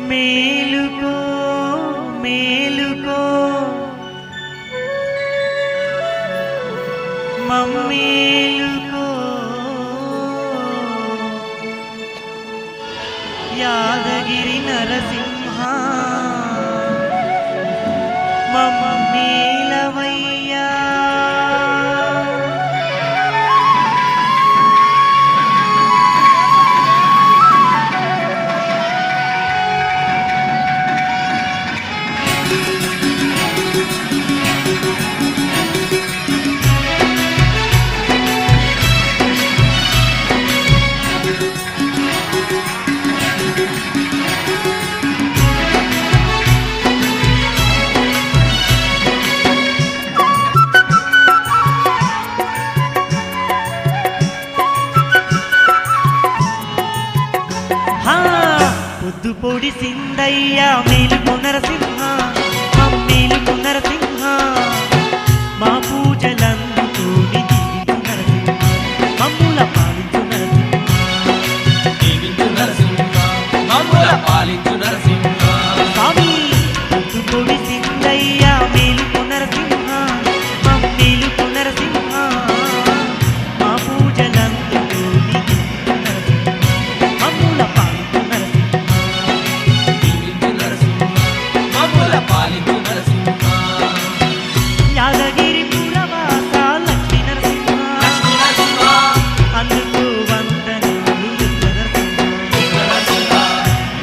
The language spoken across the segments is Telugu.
మేలుకో మేలుకో మమ్మేలుకో యాదగిరి నరసింహ మమ్మేలవయ్యా పొద్దు పొడి సిందయ్య మేలుకో నరసింహ మమ్మేలుకో నరసింహ మా పూజలందుకోని దీవించు నరసింహ మమ్ముల పాలించు నరసింహ దీవించు నరసింహ మమ్ముల పాలించు నరసింహ స్వామి పొద్దు పొడి సిందయ్య మేలుకో నరసింహ మమ్మేలుకో నరసింహ మా పూజలందుకోని దీవించు నరసింహ మమ్ముల పాలించు పాలించు నరసింహ యాదగిరి పురవాస లక్ష్మీ నరసింహ అందుకు వందనాలు నరసింహ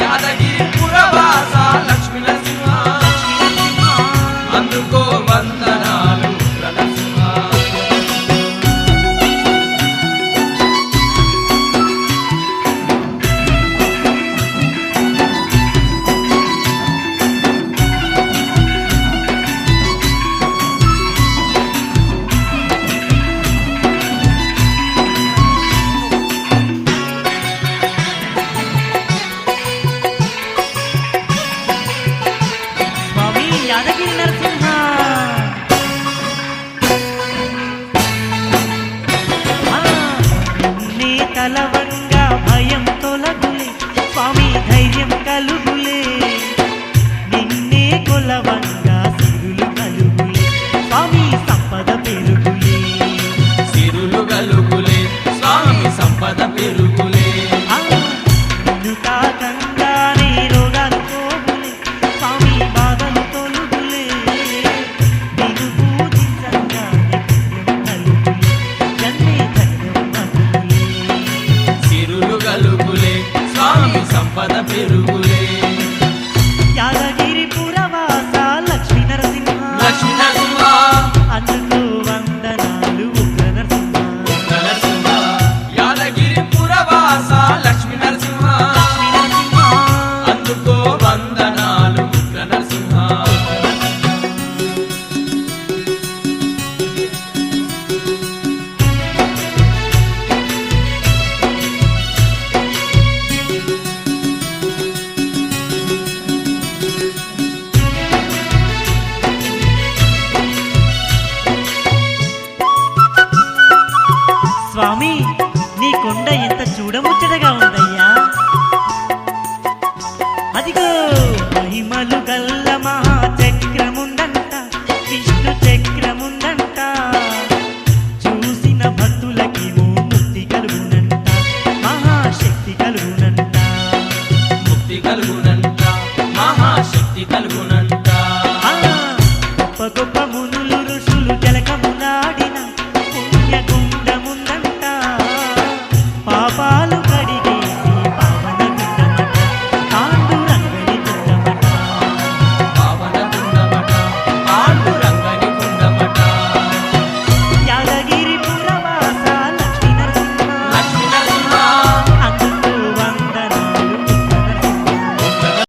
యాదగిరి పురవాస లక్ష్మీ నరసింహ అందుకో వందనాలు నరసింహ స్వామి యాదగిరి నరసింహ నీ తలవంగా భయం తొలగులే స్వామి ధైర్యం కలుగులే నిన్నే కొలవంగా సిరులు కలుగులే స్వామి సంపద పెరుగులే సిరులు గలుగులే స్వామి సంపద పెరుగులే నిన్ను తాకంగానే రోగాలు పోగులే స్వామి బాధలు తొలుగులే నిన్ను పూజించంగానే పుణ్యం కలుగులే జన్మే ధన్యం మగులే సిరులు గలుగులే స్వామి సంపద పెరుగులే యాదగిరి పురవాస లక్ష్మీ నరసింహ లక్ష్మీ నరసింహ అందుకు వందనాలు ఉగ్ర నరసింహ నరసింహ యాదగిరి పురవాస లక్ష్మీ నరసింహ లక్ష్మీ నరసింహ అందుకో వందనాలు నరసింహ స్వామి నీ కొండ ఎంత చూడముచ్చటగా ఉందయ్యా